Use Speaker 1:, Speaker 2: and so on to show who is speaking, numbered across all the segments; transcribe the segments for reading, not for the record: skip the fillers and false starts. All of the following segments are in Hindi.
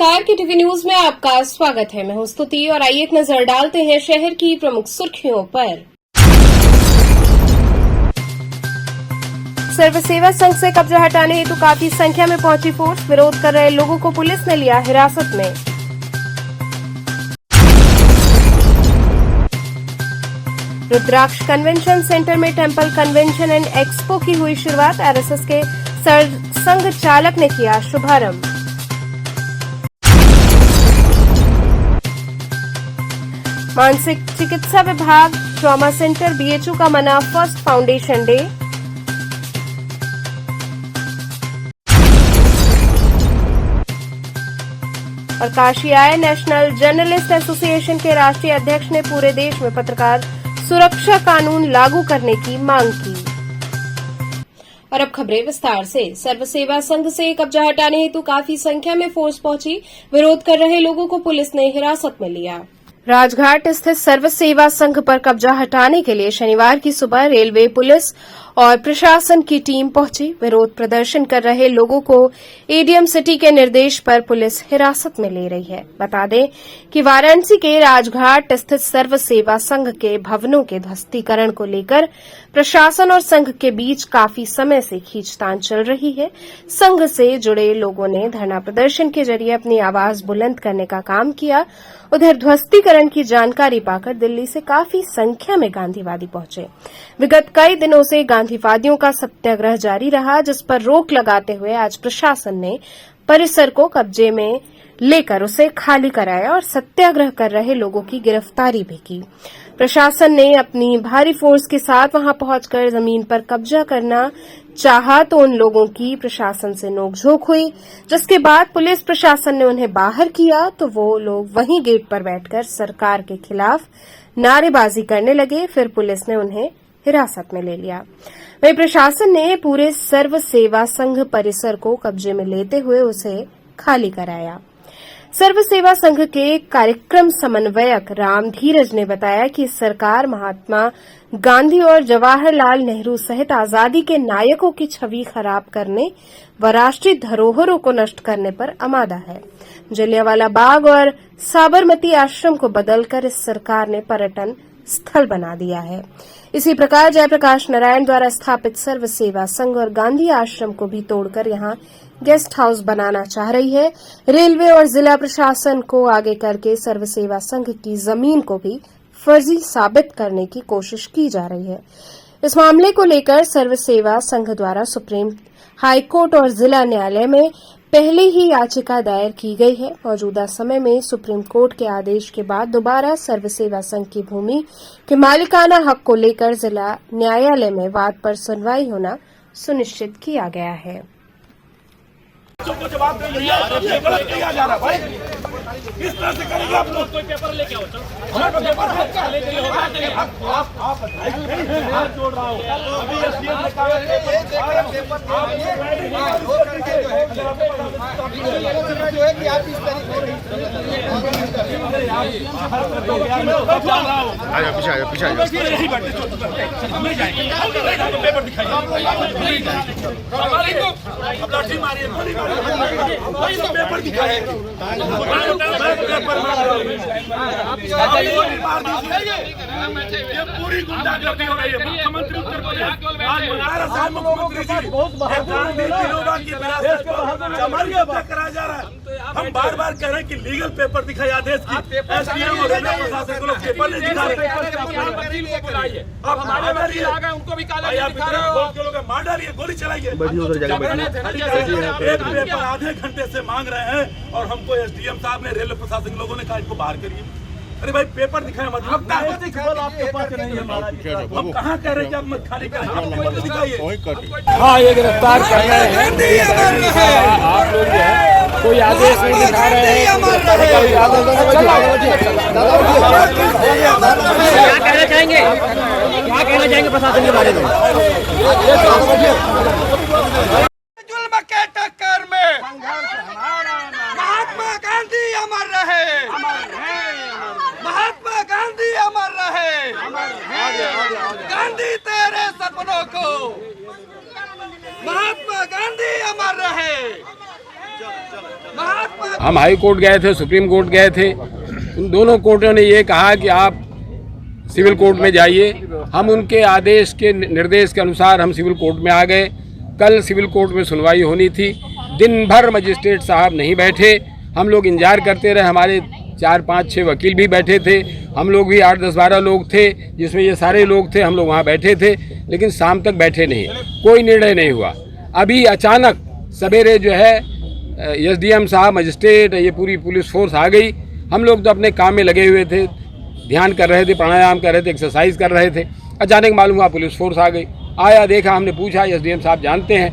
Speaker 1: नमस्कार की टीवी न्यूज में आपका स्वागत है। मैं हूं स्तुति और आइए एक नजर डालते हैं शहर की प्रमुख सुर्खियों पर। सर्व सेवा संघ से कब्जा हटाने हेतु काफी संख्या में पहुंची फोर्स। विरोध कर रहे लोगों को पुलिस ने लिया हिरासत में। रुद्राक्ष कन्वेंशन सेंटर में टेम्पल कन्वेंशन एंड एक्सपो की हुई शुरुआत। आरएसएस के संघ चालक ने किया शुभारंभ। मानसिक चिकित्सा विभाग ट्रॉमा सेंटर बीएचयू का मना फर्स्ट फाउंडेशन डे। और काशी आए नेशनल जर्नलिस्ट एसोसिएशन के राष्ट्रीय अध्यक्ष ने पूरे देश में पत्रकार सुरक्षा कानून लागू करने की मांग की। और अब खबरें विस्तार से। सर्व सेवा संघ से कब्जा हटाने हेतु काफी संख्या में फोर्स पहुंची। विरोध कर रहे लोगों को पुलिस ने हिरासत में लिया। राजघाट स्थित सर्व सेवा संघ पर कब्जा हटाने के लिए शनिवार की सुबह रेलवे, पुलिस और प्रशासन की टीम पहुंची। विरोध प्रदर्शन कर रहे लोगों को एडीएम सिटी के निर्देश पर पुलिस हिरासत में ले रही है। बता दें कि वाराणसी के राजघाट स्थित सर्व सेवा संघ के भवनों के ध्वस्तीकरण को लेकर प्रशासन और संघ के बीच काफी समय से खींचतान चल रही है। संघ से जुड़े लोगों ने धरना प्रदर्शन के जरिए अपनी आवाज बुलंद करने का काम किया। उधर ध्वस्तीकरण की जानकारी पाकर दिल्ली से काफी संख्या में गांधीवादी पहुंचे। विगत कई दिनों से गांधीवादियों का सत्याग्रह जारी रहा, जिस पर रोक लगाते हुए आज प्रशासन ने परिसर को कब्जे में लेकर उसे खाली कराया और सत्याग्रह कर रहे लोगों की गिरफ्तारी भी की। प्रशासन ने अपनी भारी फोर्स के साथ वहां पहुंचकर जमीन पर कब्जा करना चाहा तो उन लोगों की प्रशासन से नोकझोंक हुई, जिसके बाद पुलिस प्रशासन ने उन्हें बाहर किया तो वो लोग वहीं गेट पर बैठकर सरकार के खिलाफ नारेबाजी करने लगे। फिर पुलिस ने उन्हें हिरासत में ले लिया। वहीं प्रशासन ने पूरे सर्व सेवा संघ परिसर को कब्जे में लेते हुए उसे खाली कराया। सर्व सेवा संघ के कार्यक्रम समन्वयक राम धीरज ने बताया कि सरकार महात्मा गांधी और जवाहरलाल नेहरू सहित आजादी के नायकों की छवि खराब करने व राष्ट्रीय धरोहरों को नष्ट करने पर आमादा है। जलियांवाला बाग और साबरमती आश्रम को बदलकर इस सरकार ने पर्यटन स्थल बना दिया है। इसी प्रकार जयप्रकाश नारायण द्वारा स्थापित सर्व सेवा संघ और गांधी आश्रम को भी तोड़कर यहां गेस्ट हाउस बनाना चाह रही है। रेलवे और जिला प्रशासन को आगे करके सर्व सेवा संघ की जमीन को भी फर्जी साबित करने की कोशिश की जा रही है। इस मामले को लेकर सर्व सेवा संघ द्वारा सुप्रीम हाईकोर्ट और जिला न्यायालय में पहले ही याचिका दायर की गई है। मौजूदा समय में सुप्रीम कोर्ट के आदेश के बाद दोबारा सर्व सेवा संघ की भूमि के मालिकाना हक को लेकर जिला न्यायालय में वाद पर सुनवाई होना सुनिश्चित किया गया है।
Speaker 2: को जवाब ये गलत किया जा रहा भाई, किस तरह से करेंगे आप लोग? कोई पेपर लेके आओ, हमारा पेपर लेके आप हाथ जोड़ रहा हूं। अभी एसडीएम ने कहा जो है कि आप इस पीछे हमें जाएंगे पेपर दिखाइए, अब लाठी मारिए, पेपर दिखाए, ये पूरी गुंडागर्दी हो रही है। मुख्यमंत्री उत्तर प्रदेश आज बना रहा है, मुख्यमंत्री जी गांधी दिनों की विरासत को जमानत कराया जा रहा है। हम बार बार कह रहे हैं कि लीगल पेपर दिखाए आदेश की। एसडीएम और रेलवे प्रशासन को लोग पेपर नहीं दिखा रहे। आप हमारे मर्जी आ गए, उनको भी काले दिखा रहे हो, मार डालिए, गोली चलाइए। एक पेपर आधे घंटे से मांग रहे हैं और हमको एसडीएम साहब ने, रेलवे प्रशासन के लोगों ने कहा इसको बाहर करिए। अरे भाई पेपर दिखाए, मतलब आपके पास नहीं है, हम कहाँ कह रहे हैं कि आप मत खाली करें, आप पेपर दिखाइए।
Speaker 3: हाँ, ये गिरफ्तार कर रहे हैं आप लोग, जो है कोई आदेश नहीं दिखा रहे हैं। क्या कहना चाहेंगे, क्या कहना चाहेंगे प्रशासन के बारे में?
Speaker 2: जुल्म के टक्कर में महात्मा गांधी अमर रहे, महात्मा गांधी अमर रहे, गांधी तेरे सपनों को, महात्मा गांधी अमर रहे।
Speaker 3: हम हाई कोर्ट गए थे, सुप्रीम कोर्ट गए थे, उन दोनों कोर्टों ने ये कहा कि आप सिविल कोर्ट में जाइए। हम उनके आदेश के निर्देश के अनुसार हम सिविल कोर्ट में आ गए। कल सिविल कोर्ट में सुनवाई होनी थी। दिन भर मजिस्ट्रेट साहब नहीं बैठे, हम लोग इंतजार करते रहे। हमारे 4, 5, 6 वकील भी बैठे थे, हम लोग भी 8, 10, 12 लोग थे, जिसमें ये सारे लोग थे। हम लोग वहाँ बैठे थे, लेकिन शाम तक बैठे नहीं, कोई निर्णय नहीं हुआ। अभी अचानक सवेरे जो है एसडीएम साहब, मजिस्ट्रेट, ये पूरी पुलिस फोर्स आ गई। हम लोग तो अपने काम में लगे हुए थे, ध्यान कर रहे थे, प्राणायाम कर रहे थे, एक्सरसाइज कर रहे थे। अचानक मालूम हुआ पुलिस फोर्स आ गई। आया, देखा, हमने पूछा एसडीएम साहब जानते हैं?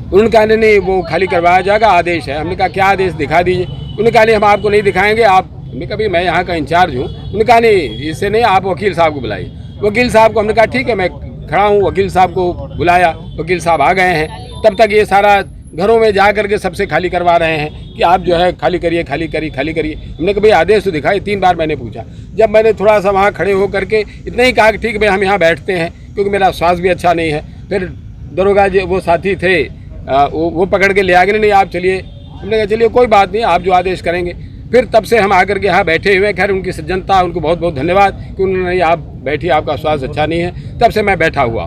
Speaker 3: उन्होंने कहा नहीं, वो खाली करवाया जाएगा, आदेश है। हमने कहा क्या आदेश, दिखा दीजिए। उन्होंने कहा नहीं, हम आपको नहीं दिखाएंगे, आप। हमने कहा भाई मैं यहाँ का इंचार्ज हूँ। उन्होंने कहा नहीं, इससे नहीं, आप वकील साहब को बुलाइए। वकील साहब को हमने कहा ठीक है, मैं खड़ा हूँ। वकील साहब को बुलाया, वकील साहब आ गए हैं। तब तक ये सारा घरों में जा करके सबसे खाली करवा रहे हैं कि आप जो है खाली करिए, खाली करिए, खाली करिए। हमने कहा भाई आदेश तो दिखाई। 3 बार मैंने पूछा। जब मैंने थोड़ा सा वहाँ खड़े होकर के इतना ही कहा कि ठीक है भाई हम यहाँ बैठते हैं, क्योंकि मेरा स्वास्थ्य भी अच्छा नहीं है। फिर दरोगा जी वो साथी थे, वो पकड़ के ले आ गए, नहीं आप चलिए। हमने कहा चलिए कोई बात नहीं, आप जो आदेश करेंगे। फिर तब से हम आकर के यहाँ बैठे हुए। खैर उनकी सज्जनता, उनको बहुत बहुत धन्यवाद कि उन्होंने आप बैठिए, आपका स्वास्थ्य अच्छा नहीं है। तब से मैं बैठा हुआ।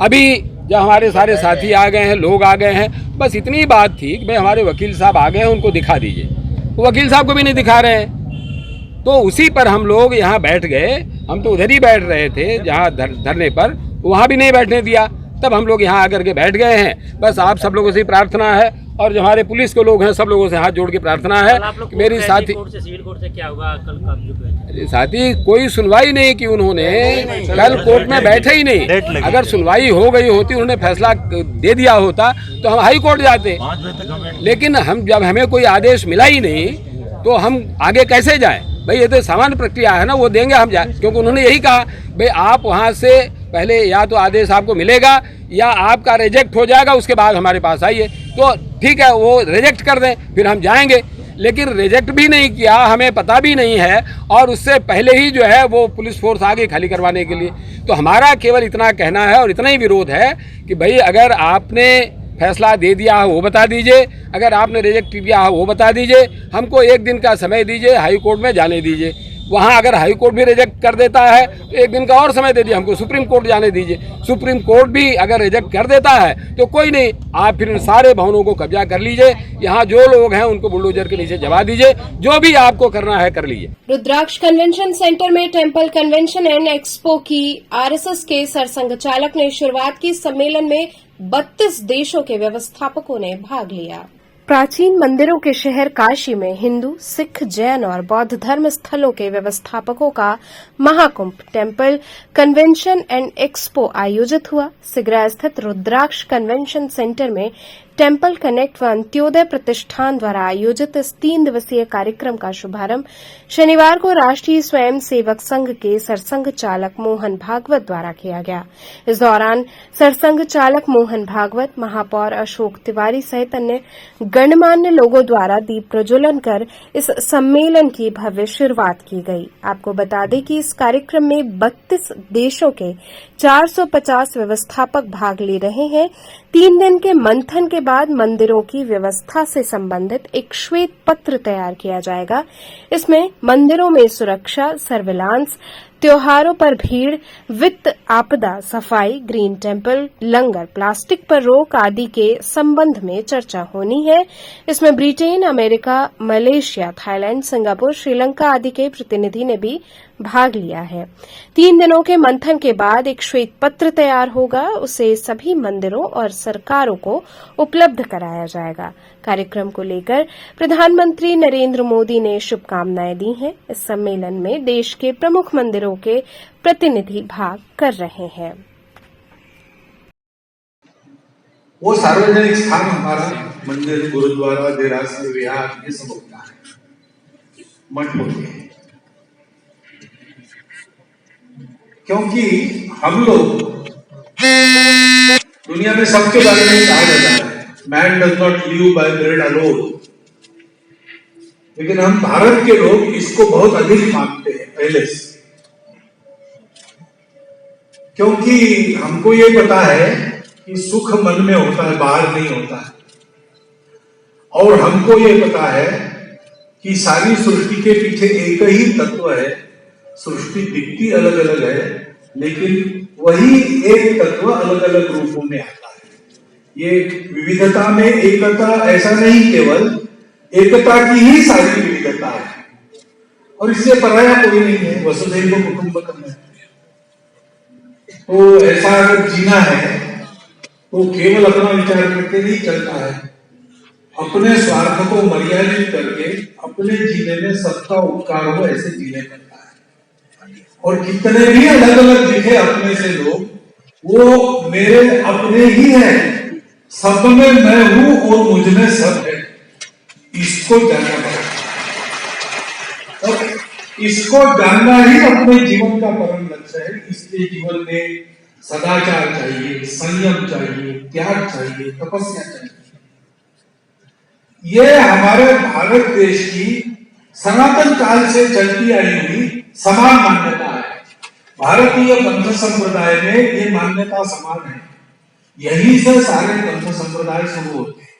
Speaker 3: अभी जब हमारे सारे साथी आ गए हैं, लोग आ गए हैं, बस इतनी बात थी कि भाई हमारे वकील साहब आ गए हैं, उनको दिखा दीजिए। वो वकील साहब को भी नहीं दिखा रहे हैं। तो उसी पर हम लोग यहाँ बैठ गए। हम तो उधर ही बैठ रहे थे जहाँ धरने पर, वहाँ भी नहीं बैठने दिया। तब हम लोग यहाँ आकर के बैठ गए हैं। बस आप सब लोगों से प्रार्थना है, और जो हमारे पुलिस के लोग हैं सब लोगों से हाथ जोड़ के प्रार्थना है कि मेरी साथी
Speaker 4: सिविल कोर्ट से क्या हुआ कल का?
Speaker 3: साथी कोई सुनवाई नहीं की उन्होंने, कल कोर्ट में बैठे ही नहीं। अगर सुनवाई हो गई होती, उन्होंने फैसला दे दिया होता तो हम हाई कोर्ट जाते। लेकिन हम जब हमें कोई आदेश मिला ही नहीं तो हम आगे कैसे जाएं? भाई ये तो सामान्य प्रक्रिया है ना, वो देंगे हम जाए। क्योंकि उन्होंने यही कहा भाई आप वहाँ से पहले या तो आदेश आपको मिलेगा या आपका रिजेक्ट हो जाएगा, उसके बाद हमारे पास आइए। तो ठीक है, वो रिजेक्ट कर दें, फिर हम जाएंगे। लेकिन रिजेक्ट भी नहीं किया, हमें पता भी नहीं है, और उससे पहले ही जो है वो पुलिस फोर्स आ गई खाली करवाने के लिए। तो हमारा केवल इतना कहना है और इतना ही विरोध है कि भाई अगर आपने फैसला दे दिया हो वो बता दीजिए, अगर आपने रिजेक्ट किया हो वो बता दीजिए। हमको 1 दिन का समय दीजिए, हाई कोर्ट में जाने दीजिए। वहाँ अगर हाई कोर्ट भी रिजेक्ट कर देता है तो 1 दिन का और समय दे दिए हमको, सुप्रीम कोर्ट जाने दीजिए। सुप्रीम कोर्ट भी अगर रिजेक्ट कर देता है तो कोई नहीं, आप फिर इन सारे भवनों को कब्जा कर लीजिए। यहाँ जो लोग हैं उनको बुलडोजर के नीचे जमा दीजिए, जो भी आपको करना है कर लीजिए।
Speaker 1: रुद्राक्ष कन्वेंशन सेंटर में टेम्पल कन्वेंशन एंड एक्सपो की आरएसएस के सरसंघ चालक ने शुरुआत की। सम्मेलन में 32 देशों के व्यवस्थापकों ने भाग लिया। प्राचीन मंदिरों के शहर काशी में हिंदू, सिख, जैन और बौद्ध धर्म स्थलों के व्यवस्थापकों का Mahakumbh temple convention and expo आयोजित हुआ। सिगरा स्थित रुद्राक्ष कन्वेंशन सेंटर में टेम्पल कनेक्ट व अंत्योदय प्रतिष्ठान द्वारा आयोजित इस 3 दिवसीय कार्यक्रम का शुभारंभ शनिवार को राष्ट्रीय स्वयं सेवक संघ के सरसंघ चालक मोहन भागवत द्वारा किया गया। इस दौरान सरसंघ चालक मोहन भागवत, महापौर अशोक तिवारी सहित अन्य गणमान्य लोगों द्वारा दीप प्रज्वलन कर इस सम्मेलन की भव्य शुरुआत की गई। आपको बता दें कि इस कार्यक्रम में 32 देशों के 450 व्यवस्थापक भाग ले रहे हैं। 3 दिन के मंथन के बाद मंदिरों की व्यवस्था से संबंधित एक श्वेत पत्र तैयार किया जाएगा। इसमें मंदिरों में सुरक्षा, सर्विलांस, त्योहारों पर भीड़, वित्त, आपदा, सफाई, ग्रीन टेम्पल, लंगर, प्लास्टिक पर रोक आदि के संबंध में चर्चा होनी है। इसमें Britain, America, Malaysia, Thailand, Singapore, Sri Lanka आदि के प्रतिनिधि ने भी भाग लिया है। 3 दिनों के मंथन के बाद एक श्वेत पत्र तैयार होगा, उसे सभी मंदिरों और सरकारों को उपलब्ध कराया जाएगा। कार्यक्रम को लेकर प्रधानमंत्री नरेंद्र मोदी ने शुभकामनाएं दी हैं। इस सम्मेलन में देश के प्रमुख मंदिरों के प्रतिनिधि भाग कर रहे हैं।
Speaker 5: वो सार्वजनिक स्थान हमारा मंदिर, गुरुद्वारा, देरासर, विहार, ये सब होता है, मठ होते हैं। क्योंकि हम लोग दुनिया में सबके बारे में कहा जाता है man does not live by bread alone, लेकिन हम भारत के लोग इसको बहुत अधिक मानते हैं पहले से। क्योंकि हमको ये पता है कि सुख मन में होता है, बाहर नहीं होता है। और हमको ये पता है कि सारी सृष्टि के पीछे एक ही तत्व है। सृष्टि दिखती अलग अलग है, लेकिन वही एक तत्व अलग अलग रूपों में आता है। ये विविधता में एकता ऐसा नहीं, केवल एकता की ही सारी विविधता है और इससे पराया कोई नहीं है। वसुधैव कुटुंबकम है। तो ऐसा अगर जीना है तो केवल अपना विचार करके नहीं चलता है, अपने स्वार्थ को मर्यादित करके अपने जीने में सबका उपकार हो ऐसे जीने पड़ता है। और कितने भी अलग अलग दिखे अपने से लोग, वो मेरे अपने ही है। सब में मैं हूं और मुझ में सब है, इसको जानना पड़ेगा। और इसको जानना ही अपने जीवन का परम लक्ष्य है। इसलिए जीवन में सदाचार चाहिए, संयम चाहिए, त्याग चाहिए, तपस्या चाहिए। यह हमारे भारत देश की सनातन काल से चलती आई हुई समान मान्यता है। भारतीय पंथ संप्रदाय में ये मान्यता समान है। यही से सारे पंथ संप्रदाय शुरू होते हैं।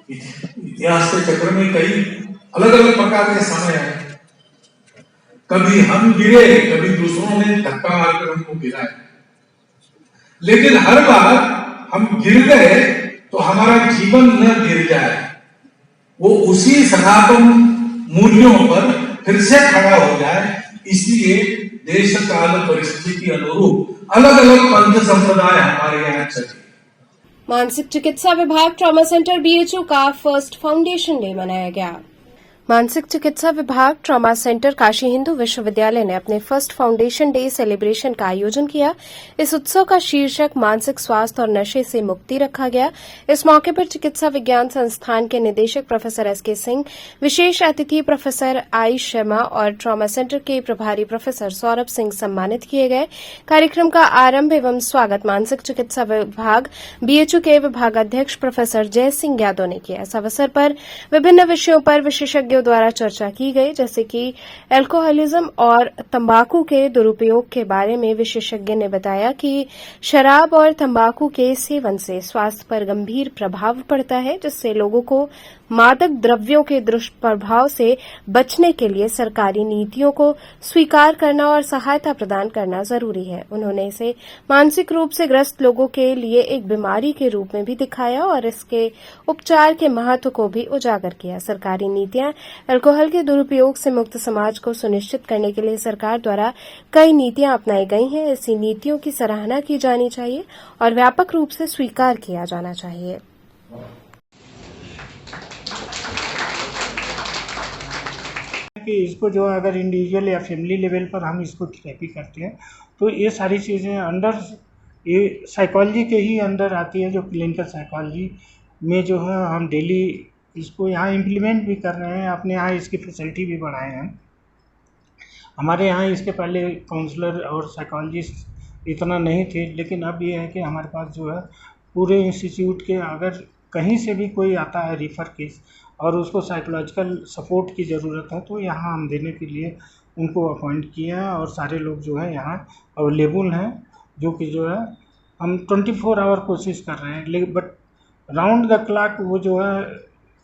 Speaker 5: इतिहास के चक्र में कई अलग अलग प्रकार के समय है। कभी हम गिरे, कभी दूसरों ने धक्का मारकर हमको गिराया, लेकिन हर बार हम गिर गए तो हमारा जीवन न गिर जाए, वो उसी सनातन मूल्यों पर फिर से खड़ा हो जाए। इसलिए देश काल परिस्थिति अनुरूप अलग अलग पंथ संप्रदाय हमारे यहाँ चले।
Speaker 1: मानसिक चिकित्सा विभाग ट्रॉमा सेंटर बीएचयू का फर्स्ट फाउंडेशन डे मनाया गया। मानसिक चिकित्सा विभाग ट्रॉमा सेंटर काशी हिंदू विश्वविद्यालय ने अपने फर्स्ट फाउंडेशन डे सेलिब्रेशन का आयोजन किया। इस उत्सव का शीर्षक मानसिक स्वास्थ्य और नशे से मुक्ति रखा गया। इस मौके पर चिकित्सा विज्ञान संस्थान के निदेशक प्रोफेसर एसके सिंह, विशेष अतिथि प्रोफेसर आई शर्मा और ट्रॉमा सेंटर के प्रभारी प्रोफेसर सौरभ सिंह सम्मानित किए गए। कार्यक्रम का आरंभ एवं स्वागत मानसिक चिकित्सा विभाग बीएचयू के विभागाध्यक्ष प्रोफेसर जय सिंह यादव ने किया। इस अवसर पर विभिन्न विषयों पर विशेषज्ञ द्वारा चर्चा की गई, जैसे कि अल्कोहलिज्म और तंबाकू के दुरुपयोग के बारे में विशेषज्ञ ने बताया कि शराब और तंबाकू के सेवन से स्वास्थ्य पर गंभीर प्रभाव पड़ता है, जिससे लोगों को मादक द्रव्यों के दुष्प्रभाव से बचने के लिए सरकारी नीतियों को स्वीकार करना और सहायता प्रदान करना जरूरी है। उन्होंने इसे मानसिक रूप से ग्रस्त लोगों के लिए एक बीमारी के रूप में भी दिखाया और इसके उपचार के महत्व को भी उजागर किया। सरकारी नीतियां अल्कोहल के दुरुपयोग से मुक्त समाज को सुनिश्चित करने के लिए सरकार द्वारा कई नीतियां अपनाई गई हैं। ऐसी नीतियों की सराहना की जानी चाहिए और व्यापक रूप से स्वीकार किया जाना चाहिए।
Speaker 6: कि इसको जो अगर इंडिविजुअल या फैमिली लेवल पर हम इसको थेरेपी करते हैं तो ये सारी चीज़ें अंडर ये साइकोलॉजी के ही अंदर आती है, जो क्लिनिकल साइकोलॉजी में जो है हम डेली इसको यहाँ इम्प्लीमेंट भी कर रहे हैं। अपने यहाँ इसकी फैसिलिटी भी बढ़ाए हैं। हमारे यहाँ इसके पहले काउंसलर और साइकोलॉजिस्ट इतना नहीं थे, लेकिन अब ये है कि हमारे पास जो है पूरे इंस्टीट्यूट के अगर कहीं से भी कोई आता है रिफ़र केस और उसको साइकोलॉजिकल सपोर्ट की ज़रूरत है तो यहाँ हम देने के लिए उनको अपॉइंट किए हैं और सारे लोग जो है यहाँ अवेलेबल हैं, जो कि जो है हम 24 आवर कोशिश कर रहे हैं, लेकिन बट राउंड द क्लॉक वो जो है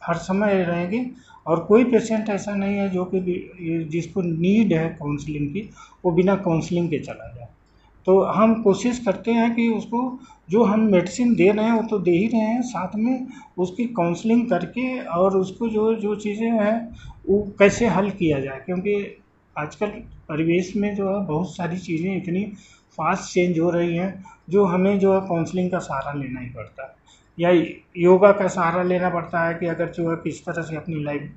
Speaker 6: हर समय रहेंगे। और कोई पेशेंट ऐसा नहीं है जो कि जिसको नीड है काउंसलिंग की वो बिना काउंसलिंग के चला जाए। तो हम कोशिश करते हैं कि उसको जो हम मेडिसिन दे रहे हैं वो तो दे ही रहे हैं, साथ में उसकी काउंसलिंग करके और उसको जो चीज़ें हैं वो कैसे हल किया जाए, क्योंकि आजकल परिवेश में जो है बहुत सारी चीज़ें इतनी फास्ट चेंज हो रही हैं जो हमें जो है काउंसलिंग का सहारा लेना ही पड़ता है या योगा का सहारा लेना पड़ता है कि अगर जो है किस तरह से अपनी लाइफ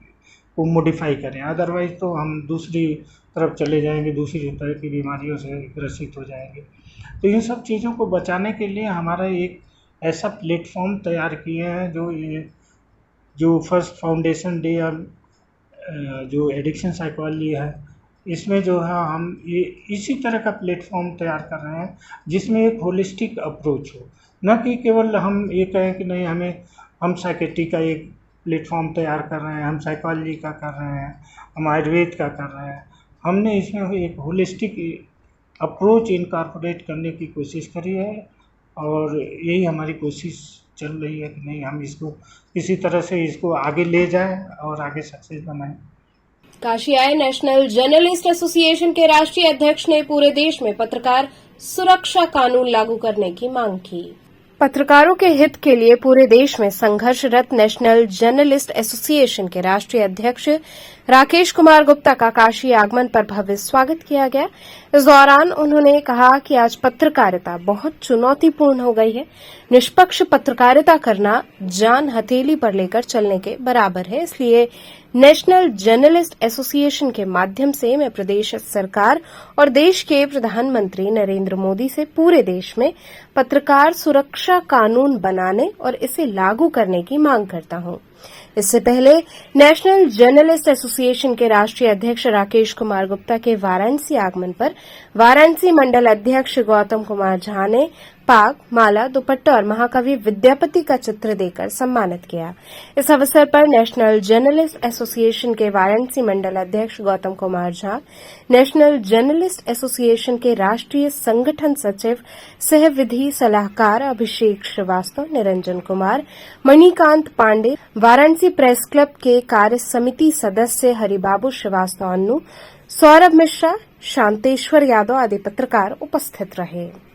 Speaker 6: को मॉडिफाई करें। अदरवाइज़ तो हम दूसरी तरफ चले जाएंगे, दूसरी तरह की बीमारियों से ग्रसित हो जाएंगे। तो इन सब चीज़ों को बचाने के लिए हमारा एक ऐसा प्लेटफॉर्म तैयार किए हैं जो फर्स्ट फाउंडेशन डे और जो एडिक्शन साइकोलॉजी है, इसमें जो है हम ये इसी तरह का प्लेटफॉर्म तैयार कर रहे हैं जिसमें एक होलिस्टिक अप्रोच हो, न कि केवल हम ये कहें कि नहीं हम साइकेट्री का एक प्लेटफॉर्म तैयार कर रहे हैं, हम साइकोलॉजी का कर रहे हैं, हम आयुर्वेद का कर रहे हैं। हमने इसमें एक होलिस्टिक अप्रोच इनकॉर्पोरेट करने की कोशिश करी है और यही हमारी कोशिश चल रही है कि नहीं, हम इसको किसी तरह से इसको आगे ले जाएं और आगे सक्सेस बनाएं।
Speaker 1: काशी आए नेशनल जर्नलिस्ट एसोसिएशन के राष्ट्रीय अध्यक्ष ने पूरे देश में पत्रकार सुरक्षा कानून लागू करने की मांग की। पत्रकारों के हित के लिए पूरे देश में संघर्षरत नेशनल जर्नलिस्ट एसोसिएशन के राष्ट्रीय अध्यक्ष राकेश कुमार गुप्ता का काशी आगमन पर भव्य स्वागत किया गया। इस दौरान उन्होंने कहा कि आज पत्रकारिता बहुत चुनौतीपूर्ण हो गई है। निष्पक्ष पत्रकारिता करना जान हथेली पर लेकर चलने के बराबर है। इसलिए नेशनल जर्नलिस्ट एसोसिएशन के माध्यम से मैं प्रदेश सरकार और देश के प्रधानमंत्री नरेंद्र मोदी से पूरे देश में पत्रकार सुरक्षा कानून बनाने और इसे लागू करने की मांग करता हूं। इससे पहले नेशनल जर्नलिस्ट एसोसिएशन के राष्ट्रीय अध्यक्ष राकेश कुमार गुप्ता के वाराणसी आगमन पर वाराणसी मंडल अध्यक्ष गौतम कुमार झा ने पाग, माला, दुपट्टा और महाकवि विद्यापति का चित्र देकर सम्मानित किया। इस अवसर पर नेशनल जर्नलिस्ट एसोसिएशन के वाराणसी मंडल अध्यक्ष Gautam Kumar Jha, national journalist association के राष्ट्रीय संगठन सचिव सह विधि सलाहकार अभिषेक श्रीवास्तव, निरंजन कुमार, मणिकांत पांडे, वाराणसी प्रेस क्लब के कार्य समिति सदस्य हरिबाबू श्रीवास्तव अन्नू, सौरभ मिश्रा, शांतेश्वर यादव आदि पत्रकार उपस्थित रहे।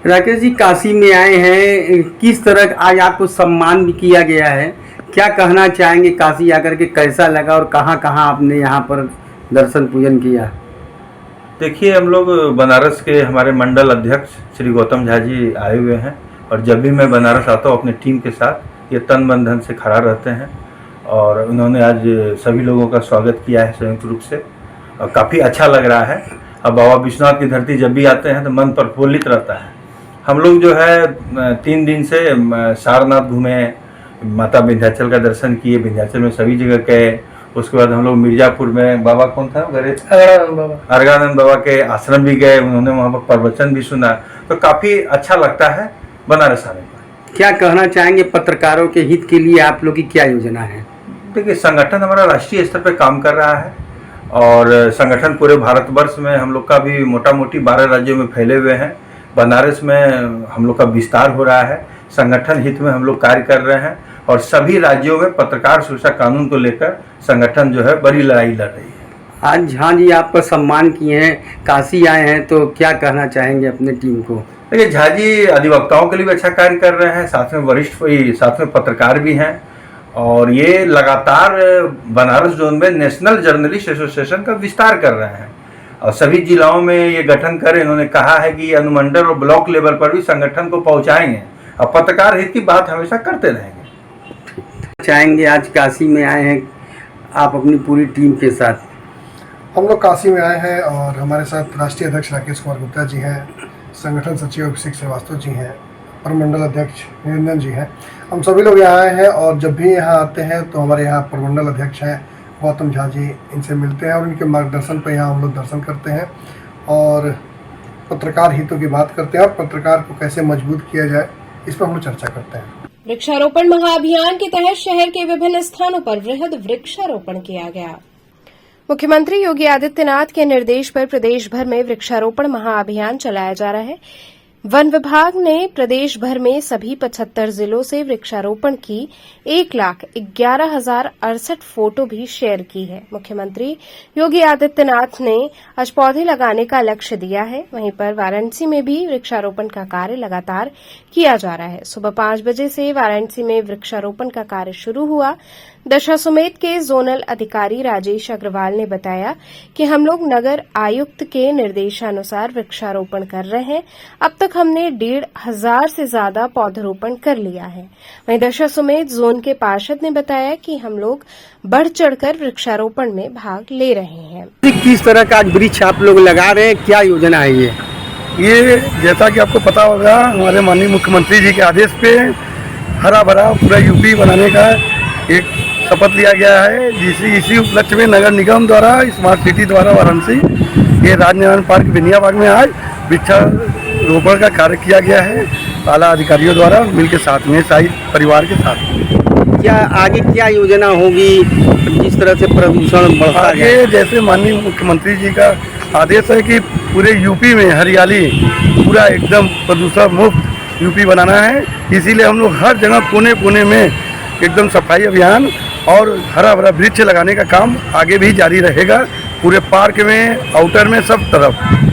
Speaker 7: राकेश जी, काशी में आए हैं, किस तरह आज आपको सम्मान भी किया गया है, क्या कहना चाहेंगे? काशी आकर के कैसा लगा और कहाँ कहाँ आपने यहाँ पर दर्शन पूजन किया?
Speaker 8: देखिए, हम लोग बनारस के हमारे मंडल अध्यक्ष श्री गौतम झा जी आए हुए हैं और जब भी मैं बनारस आता हूँ अपने टीम के साथ ये तन मन धन से खड़ा रहते हैं और उन्होंने आज सभी लोगों का स्वागत किया है संयुक्त रूप से और काफ़ी अच्छा लग रहा है। अब बाबा विश्वनाथ की धरती जब भी आते हैं तो मन प्रफुल्लित रहता है। हम लोग जो है 3 दिन से सारनाथ घूमे, माता विंध्याचल का दर्शन किए, विंध्याचल में सभी जगह गए। उसके बाद हम लोग मिर्जापुर में बाबा कौन था अर्गानंद बाबा के आश्रम भी गए, उन्होंने वहाँ पर प्रवचन भी सुना, तो काफ़ी अच्छा लगता है बनारस आने पर।
Speaker 7: क्या कहना चाहेंगे पत्रकारों के हित के लिए आप लोग की क्या योजना है?
Speaker 8: देखिए, संगठन हमारा राष्ट्रीय स्तर पर काम कर रहा है और संगठन पूरे भारतवर्ष में हम लोग का भी मोटा मोटी 12 राज्यों में फैले हुए हैं। बनारस में हम लोग का विस्तार हो रहा है। संगठन हित में हम लोग कार्य कर रहे हैं और सभी राज्यों में पत्रकार सुरक्षा कानून को लेकर संगठन जो है बड़ी लड़ाई लड़ रही है।
Speaker 7: आज झा जी आपका सम्मान किए हैं, काशी आए हैं, तो क्या कहना चाहेंगे अपने टीम को?
Speaker 8: देखिए, झा जी अधिवक्ताओं के लिए भी अच्छा कार्य कर रहे हैं, साथ में वरिष्ठ साथ में पत्रकार भी हैं और ये लगातार बनारस जोन में नेशनल जर्नलिस्ट एसोसिएशन का विस्तार कर रहे हैं और सभी जिलाओं में ये गठन कर इन्होंने कहा है कि अनुमंडल और ब्लॉक लेवल पर भी संगठन को पहुंचाएंगे और पत्रकार हित की बात हमेशा करते रहेंगे।
Speaker 7: चाहेंगे आज काशी में आए हैं आप अपनी पूरी टीम के साथ?
Speaker 9: हम लोग काशी में आए हैं और हमारे साथ राष्ट्रीय अध्यक्ष राकेश कुमार गुप्ता जी हैं, संगठन सचिव अभिषेक श्रीवास्तव जी हैं, प्रमंडल अध्यक्ष निरंजन जी हैं। हम सभी लोग यहाँ आए हैं और जब भी यहाँ आते हैं तो हमारे यहाँ प्रमंडल अध्यक्ष हैं गौतम झा जी, इनसे मिलते हैं और इनके मार्गदर्शन पर यहाँ हम लोग दर्शन करते हैं और पत्रकार हितों की बात करते हैं और पत्रकार को कैसे मजबूत किया जाए इस पर हम लोग चर्चा करते हैं।
Speaker 1: वृक्षारोपण महाअभियान के तहत शहर के विभिन्न स्थानों पर वृहद वृक्षारोपण किया गया। मुख्यमंत्री योगी आदित्यनाथ के निर्देश पर प्रदेश भर में वृक्षारोपण महाअभियान चलाया जा रहा है। वन विभाग ने प्रदेश भर में सभी 75 जिलों से वृक्षारोपण की 1,11,068 फोटो भी शेयर की है। मुख्यमंत्री योगी आदित्यनाथ ने आज पौधे लगाने का लक्ष्य दिया है। वहीं पर वाराणसी में भी वृक्षारोपण का कार्य लगातार किया जा रहा है। सुबह 5 बजे से वाराणसी में वृक्षारोपण का कार्य शुरू हुआ। दशाश्वमेध के जोनल अधिकारी राजेश अग्रवाल ने बताया कि हम लोग नगर आयुक्त के निर्देशानुसार वृक्षारोपण कर रहे हैं। अब तक हमने 1,500 से ज्यादा पौधरोपण कर लिया है। वहीं दशाश्वमेध जोन के पार्षद ने बताया कि हम लोग बढ़ चढ़कर वृक्षारोपण में भाग ले रहे हैं।
Speaker 7: किस तरह का वृक्ष आप लोग लगा रहे हैं, क्या योजना है
Speaker 9: ये जैसा कि आपको पता होगा, हमारे माननीय मुख्यमंत्री जी के आदेश पे हरा भरा पूरा यूपी बनाने का एक शपथ लिया गया है। इसी उपलक्ष्य में नगर निगम द्वारा, स्मार्ट सिटी द्वारा वाराणसी ये राजनिर्माण पार्क बिनिया बाग में आज वृक्षारोपण का कार्य किया गया है आला अधिकारियों द्वारा मिलकर साथ में सारी परिवार के साथ।
Speaker 7: क्या आगे क्या योजना होगी जिस तरह से प्रदूषण बढ़ता है?
Speaker 9: जैसे माननीय मुख्यमंत्री जी का आदेश है कि पूरे यूपी में हरियाली पूरा एकदम प्रदूषण मुक्त
Speaker 10: यूपी बनाना है। इसीलिए हम लोग हर जगह कोने कोने में एकदम सफाई अभियान और हरा भरा वृक्ष लगाने का काम आगे भी जारी रहेगा, पूरे पार्क में, आउटर में, सब तरफ।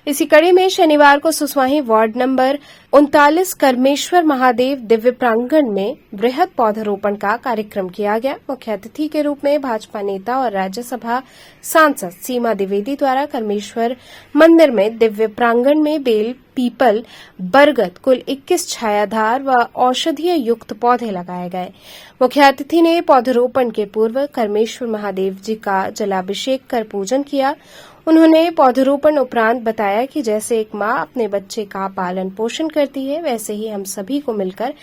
Speaker 1: इसी कड़ी में शनिवार को सुसवाही वार्ड नंबर 39 करमेश्वर महादेव दिव्य प्रांगण में वृहद पौधारोपण का कार्यक्रम किया गया। मुख्य अतिथि के रूप में भाजपा नेता और राज्यसभा सांसद सीमा द्विवेदी द्वारा करमेश्वर मंदिर में दिव्य प्रांगण में बेल, पीपल, बरगद कुल 21 छायाधार व औषधीय युक्त पौधे लगाए गए। मुख्य अतिथि ने पौधारोपण के पूर्व करमेश्वर महादेव जी का जलाभिषेक कर पूजन किया। उन्होंने पौधारोपण उपरांत बताया कि जैसे एक मां अपने बच्चे का पालन पोषण करती है, वैसे ही हम सभी को मिलकर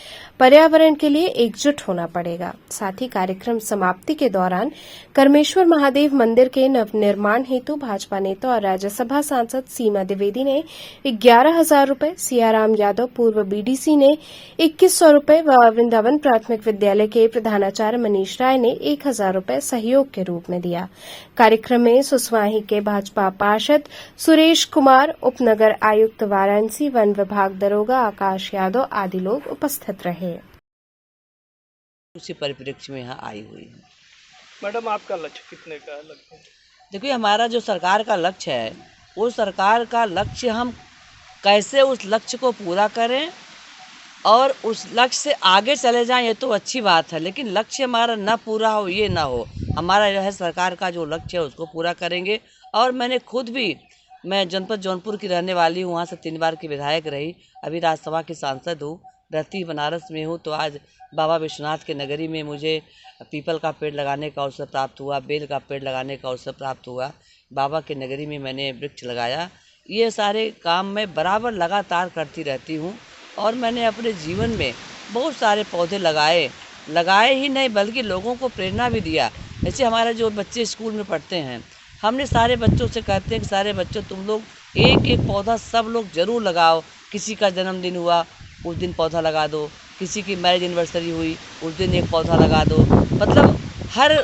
Speaker 1: पर्यावरण के लिए एकजुट होना पड़ेगा। साथ ही कार्यक्रम समाप्ति के दौरान करमेश्वर महादेव मंदिर के नवनिर्माण हेतु भाजपा नेता और राज्यसभा सांसद सीमा द्विवेदी ने 11,000 रूपये, सियाराम यादव पूर्व बीडीसी ने 2,100 रूपये व वृंदावन प्राथमिक विद्यालय के प्रधानाचार्य मनीष राय ने 1,000 रूपये सहयोग के रूप में दिया। कार्यक्रम में सुसवाही के भाजपा पार्षद सुरेश कुमार, उपनगर आयुक्त वाराणसी, वन विभाग दरोगा आकाश यादव आदि लोग उपस्थित रहे।
Speaker 11: उसी परिप्रेक्ष्य में यहाँ आई हुई है।
Speaker 12: मैडम, आपका लक्ष्य कितने का है?
Speaker 11: देखिए, हमारा जो सरकार का लक्ष्य है, वो सरकार का लक्ष्य हम कैसे उस लक्ष्य को पूरा करें और उस लक्ष्य से आगे चले जाएं, ये तो अच्छी बात है, लेकिन लक्ष्य हमारा ना पूरा हो ये ना हो। हमारा जो है सरकार का जो लक्ष्य है उसको पूरा करेंगे। और मैंने खुद भी, मैं जनपद जौनपुर की रहने वाली हूँ, वहाँ से 3 बार की विधायक रही, अभी राज्यसभा की सांसद हूँ, रहती बनारस में हूँ। तो आज बाबा विश्वनाथ के नगरी में मुझे पीपल का पेड़ लगाने का अवसर प्राप्त हुआ, बेल का पेड़ लगाने का अवसर प्राप्त हुआ। बाबा के नगरी में मैंने वृक्ष लगाया। ये सारे काम मैं बराबर लगातार करती रहती हूँ और मैंने अपने जीवन में बहुत सारे पौधे लगाए ही नहीं बल्कि लोगों को प्रेरणा भी दिया। जैसे हमारे जो बच्चे स्कूल में पढ़ते हैं, हमने सारे बच्चों से कहते हैं कि सारे बच्चों तुम लोग एक एक पौधा सब लोग ज़रूर लगाओ। किसी का जन्मदिन हुआ उस दिन पौधा लगा दो, किसी की मैरिज एनिवर्सरी हुई उस दिन एक पौधा लगा दो। मतलब हर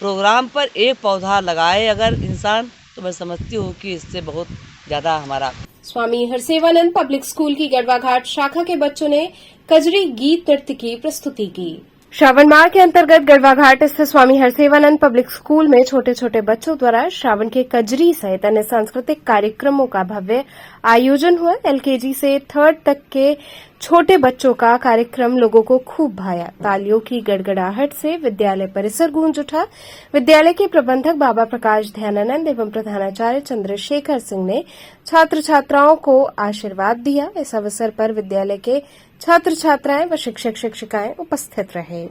Speaker 11: प्रोग्राम पर एक पौधा लगाए अगर इंसान, तो मैं समझती हूँ कि इससे बहुत ज़्यादा हमारा।
Speaker 1: स्वामी हरसेवानंद पब्लिक स्कूल की गढ़वा घाट शाखा के बच्चों ने कजरी गीत नृत्य की प्रस्तुति की। श्रावण माह के अंतर्गत गढ़वा घाट स्थित स्वामी हरसेवानंद पब्लिक स्कूल में छोटे छोटे बच्चों द्वारा श्रावण के कजरी सहित अन्य सांस्कृतिक कार्यक्रमों का भव्य आयोजन हुआ। एलकेजी से 3rd तक के छोटे बच्चों का कार्यक्रम लोगों को खूब भाया। तालियों की गड़गड़ाहट से विद्यालय परिसर गूंज उठा। विद्यालय के प्रबंधक बाबा प्रकाश ध्यानानंद एवं प्रधानाचार्य चंद्रशेखर सिंह ने छात्र छात्राओं को आशीर्वाद दिया। इस अवसर पर विद्यालय के छात्र छात्राएं व शिक्षक शिक्षिकाएं उपस्थित रहे।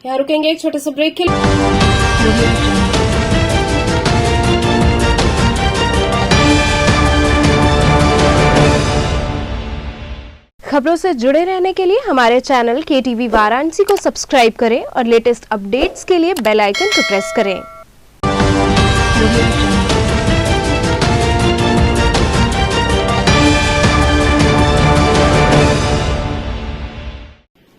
Speaker 1: यहाँ रुकेंगे एक छोटे से ब्रेक के लिए। खबरों से जुड़े रहने के लिए हमारे चैनल KTV वाराणसी को सब्सक्राइब करें और लेटेस्ट अपडेट्स के लिए बेल आइकन को प्रेस करें।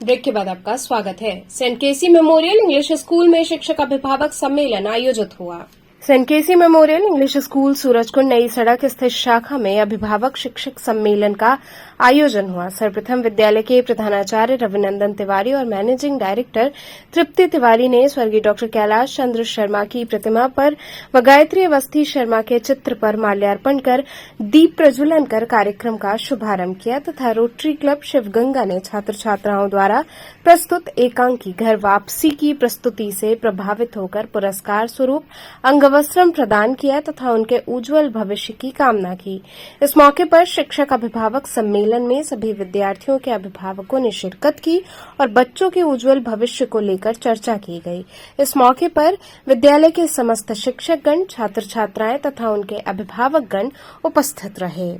Speaker 1: ब्रेक के बाद आपका स्वागत है। सेंट केसी मेमोरियल इंग्लिश स्कूल में शिक्षक अभिभावक सम्मेलन आयोजित हुआ। सेंट केसी मेमोरियल इंग्लिश स्कूल सूरजकुंड नई सड़क स्थित शाखा में अभिभावक शिक्षक सम्मेलन का आयोजन हुआ। सर्वप्रथम विद्यालय के प्रधानाचार्य रविनंदन तिवारी और मैनेजिंग डायरेक्टर तृप्ति तिवारी ने स्वर्गीय डॉक्टर कैलाश चंद्र शर्मा की प्रतिमा पर व गायत्री अवस्थी शर्मा के चित्र पर माल्यार्पण कर दीप प्रज्वलन कर कार्यक्रम का शुभारंभ किया तथा रोटरी क्लब शिवगंगा ने छात्र छात्राओं द्वारा प्रस्तुत एकांकी घर वापसी की प्रस्तुति से प्रभावित होकर पुरस्कार स्वरूप अंगवस्त्रम प्रदान किया तथा उनके उज्जवल भविष्य की कामना की। इस मौके पर शिक्षक अभिभावक सम्मेलन में सभी विद्यार्थियों के अभिभावकों ने शिरकत की और बच्चों के उज्जवल भविष्य को लेकर चर्चा की गई। इस मौके पर विद्यालय के समस्त शिक्षकगण, छात्र छात्राएं तथा उनके अभिभावकगण उपस्थित रहे।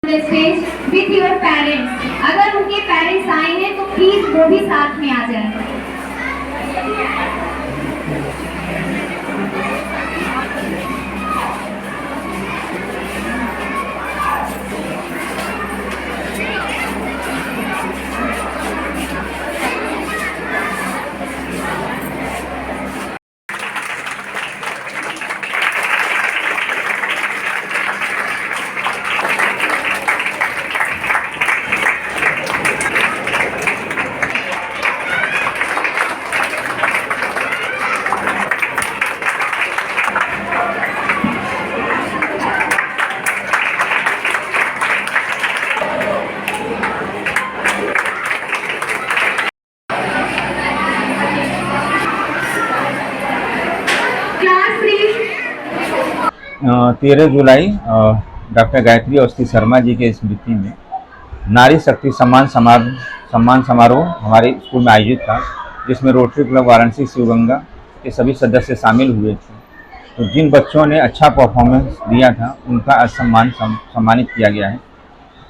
Speaker 13: विद योर पेरेंट्स, अगर उनके पेरेंट्स आए हैं तो प्लीज वो भी साथ में आ जाए।
Speaker 14: तेरह जुलाई डॉक्टर गायत्री अवस्थी शर्मा जी के स्मृति में नारी शक्ति सम्मान समारोह हमारे स्कूल में आयोजित था, जिसमें रोटरी क्लब वाराणसी शिवगंगा के सभी सदस्य शामिल हुए थे। तो जिन बच्चों ने अच्छा परफॉर्मेंस दिया था उनका सम्मानित किया गया है।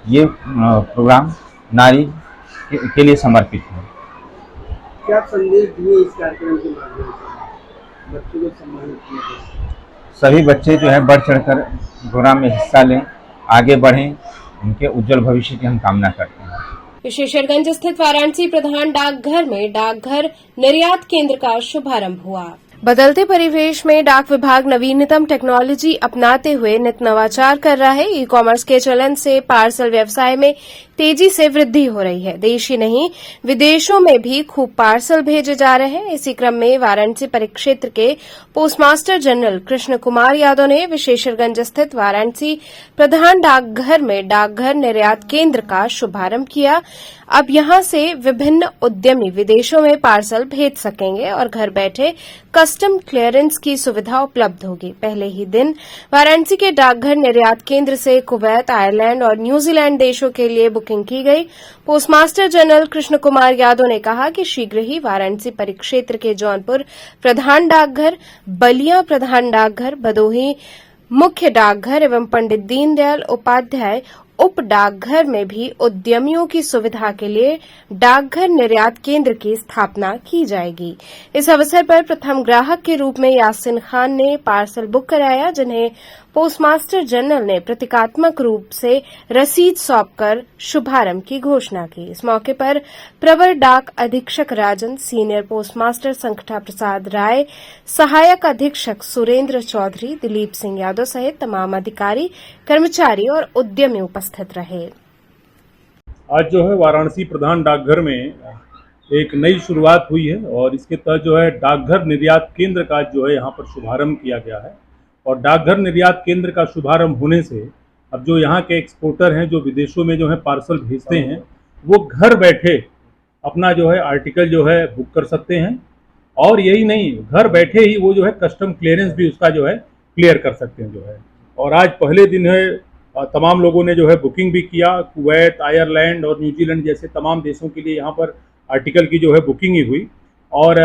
Speaker 14: ये प्रोग्राम नारी के लिए समर्पित है।
Speaker 7: क्या संदेश दिए इस कार्यक्रम के माध्यम से बच्चों को सम्मानित किया गया?
Speaker 14: सभी बच्चे जो है बढ़ चढ़कर प्रोग्राम में हिस्सा लें, आगे बढ़ें, उनके उज्जवल भविष्य की हम कामना करते हैं।
Speaker 1: विशेषरगंज स्थित वाराणसी प्रधान डाकघर में डाकघर निर्यात केंद्र का शुभारंभ हुआ। बदलते परिवेश में डाक विभाग नवीनतम टेक्नोलॉजी अपनाते हुए नित नवाचार कर रहा है। ई कॉमर्स के चलन से पार्सल व्यवसाय में तेजी से वृद्धि हो रही है। देश ही नहीं विदेशों में भी खूब पार्सल भेजे जा रहे हैं। इसी क्रम में वाराणसी परिक्षेत्र के पोस्टमास्टर जनरल कृष्ण कुमार यादव ने विशेषरगंज स्थित वाराणसी प्रधान डाकघर में डाकघर निर्यात केंद्र का शुभारंभ किया। अब यहां से विभिन्न उद्यमी विदेशों में पार्सल भेज सकेंगे और घर बैठे कस्टम क्लियरेंस की सुविधा उपलब्ध होगी। पहले ही दिन वाराणसी के डाकघर निर्यात केंद्र से कुवैत, आयरलैंड और न्यूजीलैंड देशों के लिए बुकिंग की गई। पोस्टमास्टर जनरल कृष्ण कुमार यादव ने कहा कि शीघ्र ही वाराणसी परिक्षेत्र के जौनपुर प्रधान डाकघर, बलिया प्रधान डाकघर, भदोही मुख्य डाकघर एवं पंडित दीनदयाल उपाध्याय उप डाकघर में भी उद्यमियों की सुविधा के लिए डाकघर निर्यात केंद्र की स्थापना की जाएगी। इस अवसर पर प्रथम ग्राहक के रूप में यासिन खान ने पार्सल बुक कराया, जिन्हें पोस्टमास्टर जनरल ने प्रतीकात्मक रूप से रसीद सौंपकर शुभारंभ की घोषणा की। इस मौके पर प्रवर डाक अधीक्षक राजन, सीनियर पोस्टमास्टर संकटा प्रसाद राय, सहायक अधीक्षक सुरेंद्र चौधरी, दिलीप सिंह यादव सहित तमाम अधिकारी, कर्मचारी और उद्यमी उपस्थित रहे।
Speaker 15: आज जो है वाराणसी प्रधान डाकघर में एक नई शुरुआत हुई है और इसके तहत जो है डाकघर निर्यात केंद्र का जो है यहाँ पर शुभारंभ किया गया है। और डाकघर निर्यात केंद्र का शुभारंभ होने से अब जो यहाँ के एक्सपोर्टर हैं, जो विदेशों में जो है पार्सल भेजते हैं, वो घर बैठे अपना जो है आर्टिकल जो है बुक कर सकते हैं। और यही नहीं, घर बैठे ही वो जो है कस्टम क्लियरेंस भी उसका जो है क्लियर कर सकते हैं जो है। और आज पहले दिन है, तमाम लोगों ने जो है बुकिंग भी किया। कुवैत, आयरलैंड और न्यूजीलैंड जैसे तमाम देशों के लिए यहाँ पर आर्टिकल की जो है बुकिंग ही हुई। और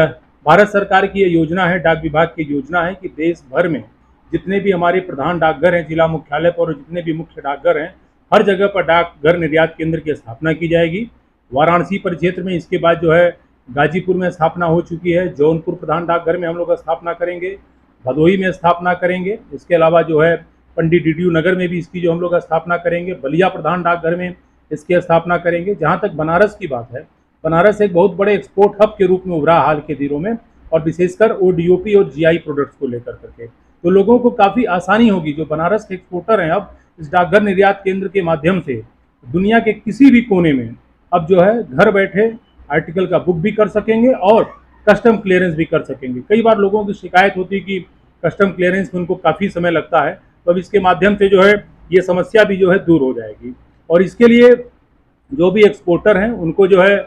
Speaker 15: भारत सरकार की ये योजना है, डाक विभाग की योजना है कि देश भर में जितने भी हमारे प्रधान डाकघर हैं जिला मुख्यालय पर और जितने भी मुख्य डाकघर हैं, हर जगह पर डाकघर निर्यात केंद्र की स्थापना की जाएगी। वाराणसी परिक्षेत्र में इसके बाद जो है गाजीपुर में स्थापना हो चुकी है, जौनपुर प्रधान डाकघर में हम लोग स्थापना करेंगे, भदोही में स्थापना करेंगे। इसके अलावा जो है पंडित डीडीयू नगर में भी इसकी जो हम लोग स्थापना करेंगे, बलिया प्रधान डाकघर में इसकी स्थापना करेंगे। जहाँ तक बनारस की बात है, बनारस एक बहुत बड़े एक्सपोर्ट हब के रूप में उभरा हाल के दिनों में, और विशेषकर ODOP और GI प्रोडक्ट्स को लेकर करके तो लोगों को काफ़ी आसानी होगी। जो बनारस के एक्सपोर्टर हैं अब इस डाकघर निर्यात केंद्र के माध्यम से दुनिया के किसी भी कोने में अब जो है घर बैठे आर्टिकल का बुक भी कर सकेंगे और कस्टम क्लियरेंस भी कर सकेंगे। कई बार लोगों की शिकायत होती है कि कस्टम क्लियरेंस में उनको काफ़ी समय लगता है, तो अब इसके माध्यम से जो है ये समस्या भी जो है दूर हो जाएगी। और इसके लिए जो भी एक्सपोर्टर हैं उनको जो है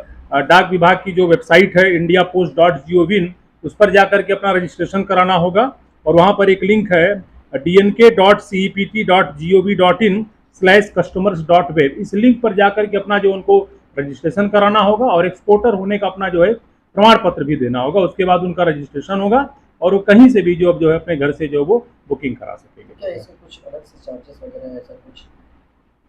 Speaker 15: डाक विभाग की जो वेबसाइट है indiapost.gov उस पर जाकर के अपना रजिस्ट्रेशन कराना होगा, और वहाँ पर एक लिंक है dnk.cept.gov.in/customers.web। इस लिंक पर जाकर के अपना जो उनको रजिस्ट्रेशन कराना होगा और एक्सपोर्टर होने का अपना जो है प्रमाण पत्र भी देना होगा। उसके बाद उनका रजिस्ट्रेशन होगा और वो कहीं से भी जो है अपने घर से जो वो बुकिंग करा सकेंगे।
Speaker 16: क्या इसके कुछ अलग से चार्जेस वगैरह ऐसा कुछ?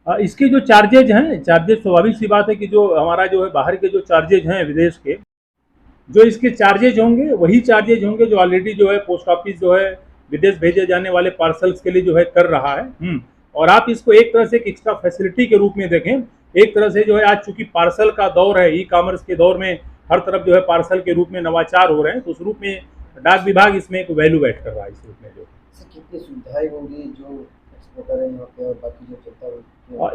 Speaker 15: इसके जो चार्जेज हैं, चार्जेज स्वाभाविक सी बात है कि जो हमारा जो है बाहर के जो चार्जेज हैं विदेश के, जो इसके चार्जेज होंगे वही चार्जेज होंगे जो ऑलरेडी जो है पोस्ट ऑफिस जो है विदेश भेजे जाने वाले पार्सल्स के लिए जो है कर रहा है। और आप इसको एक तरह से एक एक्स्ट्रा फैसिलिटी के रूप में देखें। एक तरह से जो है आज चूंकि पार्सल का दौर है, ई कॉमर्स के दौर में हर तरफ जो है पार्सल के रूप में नवाचार हो रहे हैं, तो उस रूप में डाक विभाग इसमें एक वैल्यू ऐड कर रहा है इस रूप में। जो
Speaker 16: कितनी सुविधाएं होंगी जो एक्सपोर्टर है यहाँ पे और बाकी जो जनता है?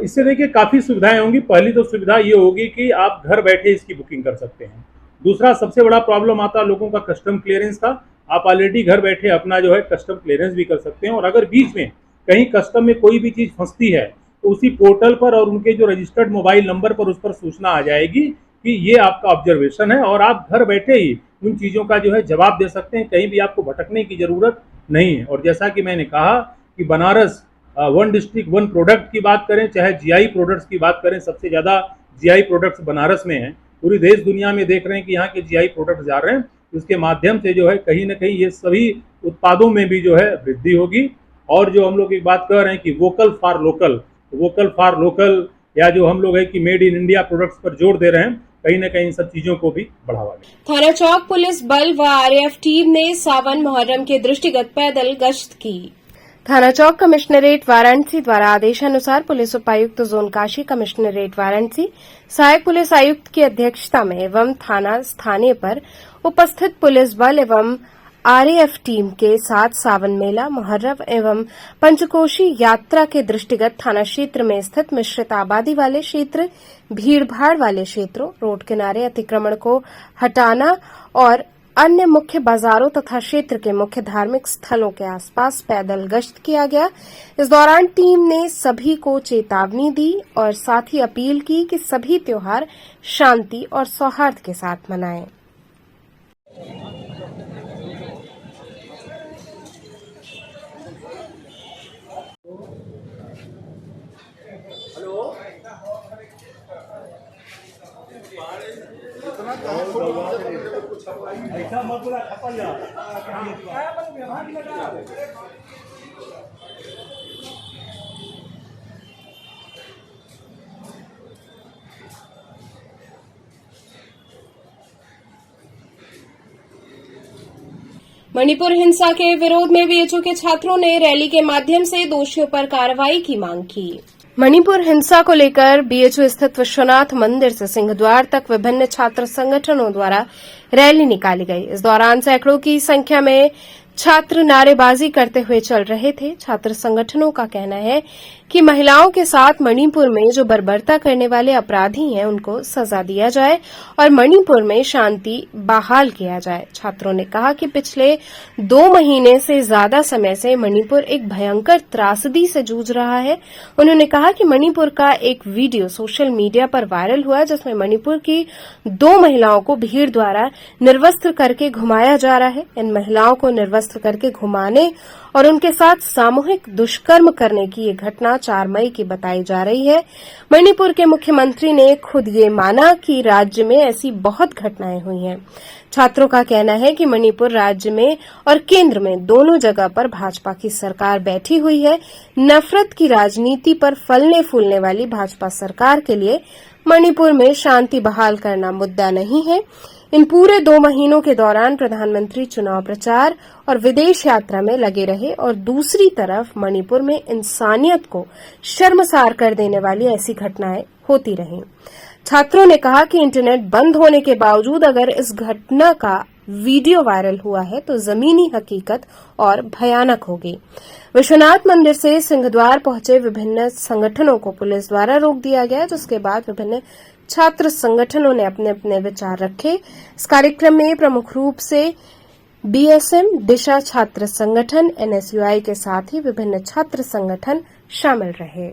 Speaker 15: इससे देखिए काफ़ी सुविधाएं होंगी। पहली तो सुविधा ये होगी कि आप घर बैठे इसकी बुकिंग कर सकते हैं। दूसरा सबसे बड़ा प्रॉब्लम आता है लोगों का कस्टम क्लियरेंस का। आप ऑलरेडी घर बैठे अपना जो है कस्टम क्लियरेंस भी कर सकते हैं, और अगर बीच में कहीं कस्टम में कोई भी चीज़ फंसती है तो उसी पोर्टल पर और उनके जो रजिस्टर्ड मोबाइल नंबर पर उस पर सूचना आ जाएगी कि ये आपका ऑब्जर्वेशन है, और आप घर बैठे ही उन चीज़ों का जो है जवाब दे सकते हैं। कहीं भी आपको भटकने की ज़रूरत नहीं है। और जैसा कि मैंने कहा कि Banaras one district one product की बात करें, चाहे GI प्रोडक्ट्स की बात करें, सबसे ज़्यादा GI प्रोडक्ट्स बनारस में हैं। पूरी देश दुनिया में देख रहे हैं कि यहाँ के GI प्रोडक्ट्स जा रहे हैं। उसके माध्यम से जो है कहीं ना कहीं ये सभी उत्पादों में भी जो है वृद्धि होगी। और जो हम लोग एक बात कर रहे हैं कि वोकल फॉर लोकल या जो हम लोग है कि मेड इन इंडिया प्रोडक्ट्स पर जोर दे रहे हैं, कहीं ना कहीं इन सब चीजों को भी बढ़ावा दें।
Speaker 1: थाना चौक पुलिस बल व RAF टीम ने सावन मुहर्रम के दृष्टिगत पैदल गश्त की। थाना चौक कमिश्नरेट वाराणसी द्वारा आदेशानुसार पुलिस उपायुक्त जोन काशी, कमिश्नरेट वाराणसी, सहायक पुलिस आयुक्त की अध्यक्षता में एवं थाना स्थानीय पर उपस्थित पुलिस बल एवं RAF टीम के साथ सावन मेला, मुहर्रम एवं पंचकोशी यात्रा के दृष्टिगत थाना क्षेत्र में स्थित मिश्रित आबादी वाले क्षेत्र, भीड़भाड़ वाले क्षेत्रों, रोड किनारे अतिक्रमण को हटाना और अन्य मुख्य बाजारों तथा क्षेत्र के मुख्य धार्मिक स्थलों के आसपास पैदल गश्त किया गया। इस दौरान टीम ने सभी को चेतावनी दी और साथ ही अपील की कि सभी त्योहार शांति और सौहार्द के साथ मनाएं। मणिपुर हिंसा के विरोध में BHU के छात्रों ने रैली के माध्यम से दोषियों पर कार्रवाई की मांग की। मणिपुर हिंसा को लेकर BHU स्थित विश्वनाथ मंदिर से सिंहद्वार तक विभिन्न छात्र संगठनों द्वारा रैली निकाली गई। इस दौरान सैकड़ों की संख्या में छात्र नारेबाजी करते हुए चल रहे थे। छात्र संगठनों का कहना है कि महिलाओं के साथ मणिपुर में जो बर्बरता करने वाले अपराधी हैं उनको सजा दिया जाए और मणिपुर में शांति बहाल किया जाए। छात्रों ने कहा कि पिछले 2 महीने से ज्यादा समय से मणिपुर एक भयंकर त्रासदी से जूझ रहा है। उन्होंने कहा कि मणिपुर का एक वीडियो सोशल मीडिया पर वायरल हुआ जिसमें मणिपुर की 2 महिलाओं को भीड़ द्वारा निर्वस्त्र करके घुमाया जा रहा है। इन महिलाओं को निर्वस्त्र जबरदस्त करके घुमाने और उनके साथ सामूहिक दुष्कर्म करने की ये घटना 4 मई की बताई जा रही है। मणिपुर के मुख्यमंत्री ने खुद ये माना कि राज्य में ऐसी बहुत घटनाएं हुई हैं। छात्रों का कहना है कि मणिपुर राज्य में और केंद्र में दोनों जगह पर भाजपा की सरकार बैठी हुई है। नफरत की राजनीति पर फलने फूलने वाली भाजपा सरकार के लिए मणिपुर में शांति बहाल करना मुद्दा नहीं है। इन पूरे 2 महीनों के दौरान प्रधानमंत्री चुनाव प्रचार और विदेश यात्रा में लगे रहे और दूसरी तरफ मणिपुर में इंसानियत को शर्मसार कर देने वाली ऐसी घटनाएं होती रहीं। छात्रों ने कहा कि इंटरनेट बंद होने के बावजूद अगर इस घटना का वीडियो वायरल हुआ है तो जमीनी हकीकत और भयानक होगी। विश्वनाथ मंदिर से सिंहद्वार पहुंचे विभिन्न संगठनों को पुलिस द्वारा रोक दिया गया, जिसके बाद विभिन्न छात्र संगठनों ने अपने अपने विचार रखे। इस कार्यक्रम में प्रमुख रूप से बीएसएम, दिशा छात्र संगठन, एनएसयूआई के साथ ही विभिन्न छात्र संगठन शामिल रहे।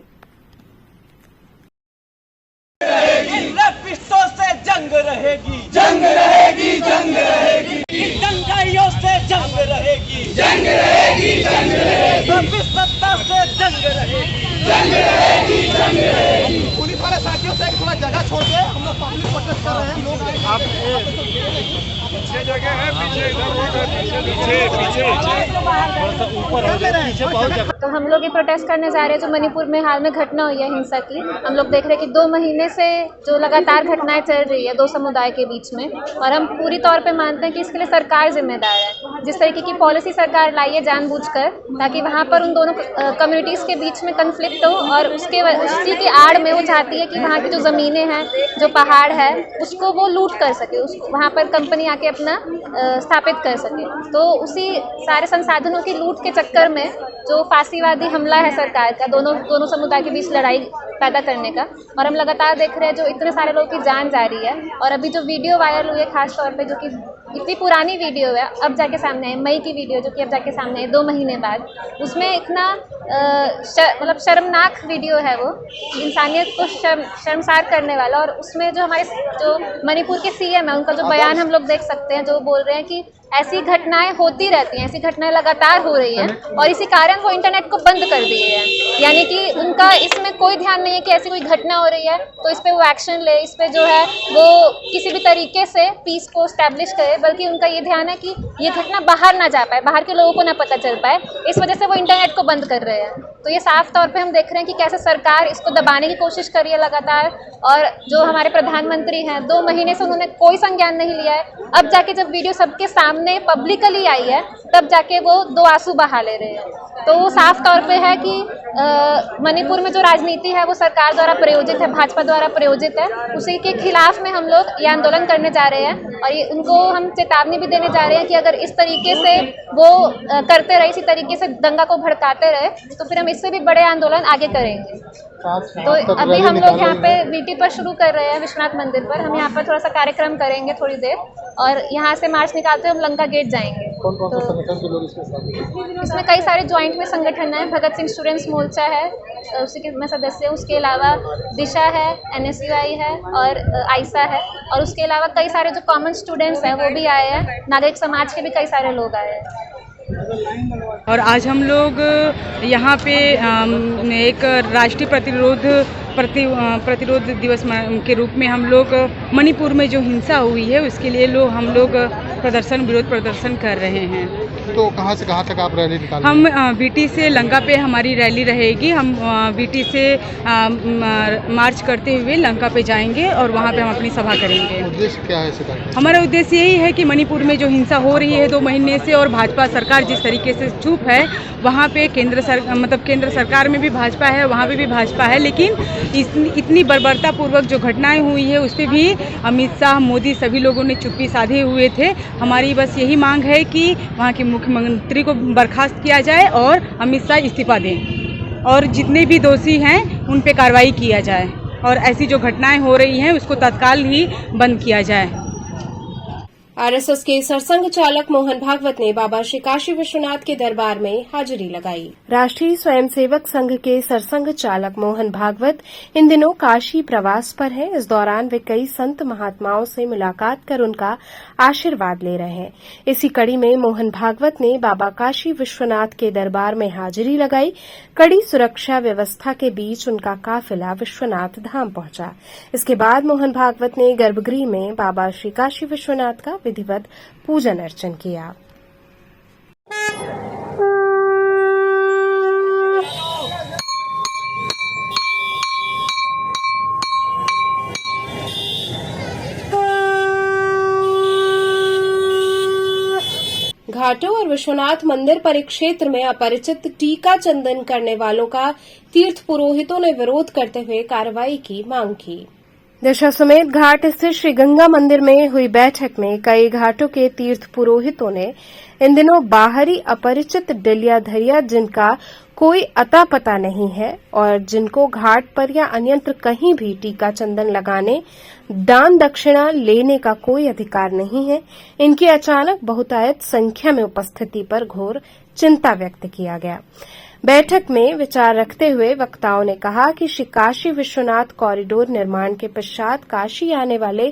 Speaker 17: रैपिस्टों से जंग रहेगी, जंग रहेगी, जंग रहेगी। दंगाइयों से जंग रहेगी, जंग रहेगी, जंग रहेगी। सत्ता से जंग रहेगी, जंग रहेगी, जंग रहेगी। पुलिस वाले साथियों से थोड़ा जगह छोड़ के हम लोग पब्लिक प्रोटेस्ट कर रहे हैं। लोग आप पीछे जगह है, पीछे
Speaker 18: तो हम लोग ये प्रोटेस्ट करने जा रहे हैं जो मणिपुर में हाल में घटना हुई है हिंसा की। हम लोग देख रहे हैं कि 2 महीने से जो लगातार घटनाएं चल रही है 2 समुदाय के बीच में, और हम पूरी तौर पे मानते हैं कि इसके लिए सरकार जिम्मेदार है। जिस तरीके की पॉलिसी सरकार लाई है जानबूझकर, ताकि वहाँ पर उन दोनों कम्युनिटीज़ के बीच में कन्फ्लिक्ट हो, और उसी की आड़ में वो चाहती है कि वहाँ की जो ज़मीनें हैं, जो पहाड़ है, उसको वो लूट कर सके, उसको वहाँ पर कंपनी आके अपना स्थापित कर सके। तो उसी सारे संसाधनों की लूट के चक्कर में जो फांसीवादी हमला है सरकार का दोनों समुदाय के बीच लड़ाई पैदा करने का, और हम लगातार देख रहे हैं जो इतने सारे लोगों की जान जा रही है। और अभी जो वीडियो वायरल हुई है खास तौर पे, जो कि इतनी पुरानी वीडियो है, अब जाके सामने है, मई की वीडियो जो कि अब जाके सामने है 2 महीने बाद, उसमें इतना मतलब शर्मनाक वीडियो है, वो इंसानियत को शर्मसार करने वाला। और उसमें जो हमारे जो मणिपुर के सीएम है, उनका जो बयान हम लोग देख सकते हैं, जो बोल रहे हैं कि ऐसी घटनाएं होती रहती हैं, ऐसी घटनाएं लगातार हो रही हैं, और इसी कारण वो इंटरनेट को बंद कर दिए हैं। यानी कि उनका इसमें कोई ध्यान नहीं है कि ऐसी कोई घटना हो रही है तो इस पे वो एक्शन ले, इस पे जो है वो किसी भी तरीके से पीस को स्टैब्लिश करे, बल्कि उनका ये ध्यान है कि ये घटना बाहर ना जा पाए, बाहर के लोगों को ना पता चल पाए। इस वजह से वो इंटरनेट को बंद कर रहे हैं। तो ये साफ तौर पे हम देख रहे हैं कि कैसे सरकार इसको दबाने की कोशिश कर रही है लगातार। और जो हमारे प्रधानमंत्री हैं, 2 महीने से उन्होंने कोई संज्ञान नहीं लिया है। अब जाके जब वीडियो सबके सामने पब्लिकली आई है, तब जाके वो 2 आंसू बहा ले रहे हैं। तो वो साफ तौर पे है कि मणिपुर में जो राजनीति है वो सरकार द्वारा प्रायोजित है, भाजपा द्वारा प्रायोजित है। उसी के खिलाफ में हम लोग ये आंदोलन करने जा रहे हैं, और ये उनको हम चेतावनी भी देने जा रहे हैं कि अगर इस तरीके से वो करते रहे, इसी तरीके से दंगा को भड़काते रहे, तो फिर हम इससे भी बड़े आंदोलन आगे करेंगे। तो अभी हम लोग यहाँ पे वीटी पर शुरू कर रहे हैं, विश्वनाथ मंदिर पर। हम यहाँ पर थोड़ा सा कार्यक्रम करेंगे थोड़ी देर, और यहाँ से मार्च निकालते हुए हम लंका गेट जाएंगे। तो इसमें कई सारे ज्वाइंट में संगठन है। भगत सिंह स्टूडेंट्स मोर्चा है, उसी के मैं सदस्य हूँ। उसके अलावा दिशा है, एनएसयूआई है और आइसा है, और उसके अलावा कई सारे जो कॉमन स्टूडेंट्स हैं वो भी आए हैं। नागरिक समाज के भी कई सारे लोग आए हैं।
Speaker 19: और आज हम लोग यहाँ पे एक राष्ट्रीय प्रतिरोध दिवस के रूप में हम लोग मणिपुर में जो हिंसा हुई है उसके लिए हम लोग विरोध प्रदर्शन कर रहे हैं।
Speaker 9: तो कहाँ से कहाँ तक आप रैली निकाल?
Speaker 19: हम बीटी से लंका पे हमारी रैली रहेगी। हम बीटी से मार्च करते हुए लंका पे जाएंगे और वहाँ पे हम अपनी सभा करेंगे।
Speaker 9: उद्देश्य क्या है इसका?
Speaker 19: हमारा उद्देश्य यही है कि मणिपुर में जो हिंसा हो रही है 2 महीने से, और भाजपा सरकार जिस तरीके से चुप है, वहाँ पे केंद्र सरकार में भी भाजपा है, वहाँ पे भी भाजपा है, लेकिन इतनी बर्बरतापूर्वक जो घटनाएं हुई है उस पर भी अमित शाह, मोदी सभी लोगों ने चुप्पी साधे हुए थे। हमारी बस यही मांग है कि वहाँ के मुख्यमंत्री को बर्खास्त किया जाए और अमित शाह इस्तीफा दें, और जितने भी दोषी हैं उन पे कार्रवाई किया जाए, और ऐसी जो घटनाएं हो रही हैं उसको तत्काल ही बंद किया जाए।
Speaker 1: आरएसएस के सरसंघ चालक मोहन भागवत ने बाबा श्री काशी विश्वनाथ के दरबार में हाजिरी लगाई। राष्ट्रीय स्वयंसेवक संघ के सरसंघ चालक मोहन भागवत इन दिनों काशी प्रवास पर हैं। इस दौरान वे कई संत महात्माओं से मुलाकात कर उनका आशीर्वाद ले रहे हैं। इसी कड़ी में मोहन भागवत ने बाबा काशी विश्वनाथ के दरबार में हाजिरी लगाई। कड़ी सुरक्षा व्यवस्था के बीच उनका काफिला विश्वनाथ धाम पहुंचा। इसके बाद मोहन भागवत ने गर्भगृह में बाबा श्री काशी विश्वनाथ का विधिवत पूजन अर्चन किया। घाटों और विश्वनाथ मंदिर परिक्षेत्र में अपरिचित टीका चंदन करने वालों का तीर्थ पुरोहितों ने विरोध करते हुए कार्रवाई की मांग की। दशाश्वमेध घाट स्थित श्री गंगा मंदिर में हुई बैठक में कई घाटों के तीर्थ पुरोहितों ने इन दिनों बाहरी अपरिचित डलिया धरिया जिनका कोई अता पता नहीं है और जिनको घाट पर या अन्यत्र कहीं भी टीका चंदन लगाने, दान दक्षिणा लेने का कोई अधिकार नहीं है, इनकी अचानक बहुतायत संख्या में उपस्थिति पर घोर चिंता व्यक्त किया गया। बैठक में विचार रखते हुए वक्ताओं ने कहा कि श्री काशी विश्वनाथ कॉरिडोर निर्माण के पश्चात काशी आने वाले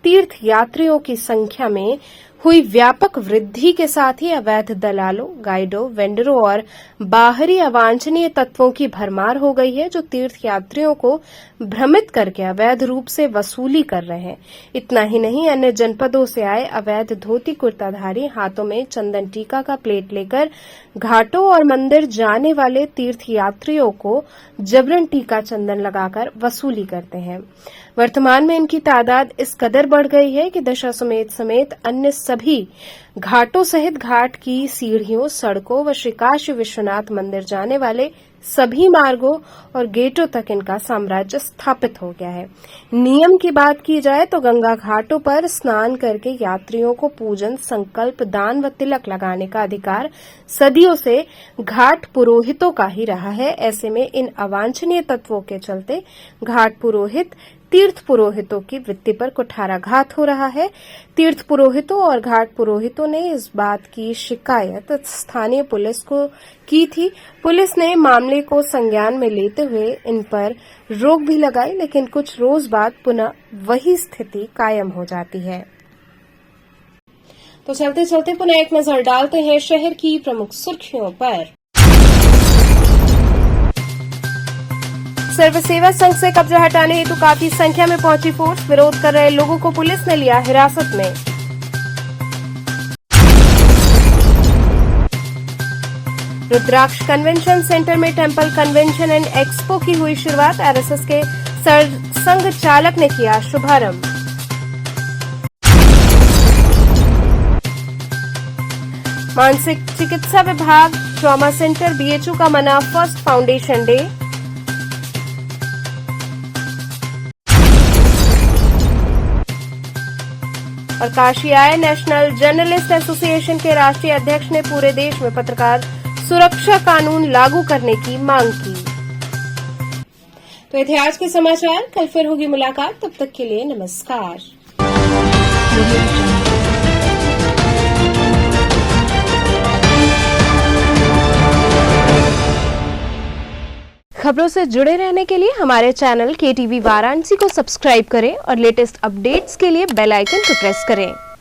Speaker 1: तीर्थ यात्रियों की संख्या में हुई व्यापक वृद्धि के साथ ही अवैध दलालों, गाइडों, वेंडरों और बाहरी अवांछनीय तत्वों की भरमार हो गई है, जो तीर्थ यात्रियों को भ्रमित करके अवैध रूप से वसूली कर रहे हैं। इतना ही नहीं, अन्य जनपदों से आए अवैध धोती कुर्ताधारी हाथों में चंदन टीका का प्लेट लेकर घाटों और मंदिर जाने वाले तीर्थ यात्रियों को जबरन टीका चंदन लगाकर वसूली करते हैं। वर्तमान में इनकी तादाद इस कदर बढ़ गई है कि दशाश्वमेध समेत अन्य सभी घाटों सहित घाट की सीढ़ियों, सड़कों व श्री काशी विश्वनाथ मंदिर जाने वाले सभी मार्गों और गेटों तक इनका साम्राज्य स्थापित हो गया है। नियम की बात की जाए तो गंगा घाटों पर स्नान करके यात्रियों को पूजन, संकल्प, दान व तिलक लगाने का अधिकार सदियों से घाट पुरोहितों का ही रहा है। ऐसे में इन अवांछनीय तत्वों के चलते घाट पुरोहित तीर्थ पुरोहितों की वृत्ति पर कुठाराघात हो रहा है। तीर्थ पुरोहितों और घाट पुरोहितों ने इस बात की शिकायत स्थानीय पुलिस को की थी। पुलिस ने मामले को संज्ञान में लेते हुए इन पर रोक भी लगाई, लेकिन कुछ रोज बाद पुनः वही स्थिति कायम हो जाती है। तो चलते चलते पुनः एक नजर डालते हैं शहर की प्रमुख सुर्खियों पर। सर्व सेवा संघ से कब्जा हटाने हेतु काफी संख्या में पहुंची फोर्स। विरोध कर रहे लोगों को पुलिस ने लिया हिरासत में। रुद्राक्ष कन्वेंशन सेंटर में टेंपल कन्वेंशन एंड एक्सपो की हुई शुरुआत। आरएसएस के सरसंघ चालक ने किया शुभारंभ। मानसिक चिकित्सा विभाग ट्रॉमा सेंटर बीएचयू का मना फर्स्ट फाउंडेशन डे। और काशी आए नेशनल जर्नलिस्ट एसोसिएशन के राष्ट्रीय अध्यक्ष ने पूरे देश में पत्रकार सुरक्षा कानून लागू करने की मांग की। तो ये थे आज के समाचार। कल फिर होगी मुलाकात, तब तक के लिए नमस्कार। खबरों से जुड़े रहने के लिए हमारे चैनल KTV वाराणसी को सब्सक्राइब करें और लेटेस्ट अपडेट्स के लिए बेल आइकन को प्रेस करें।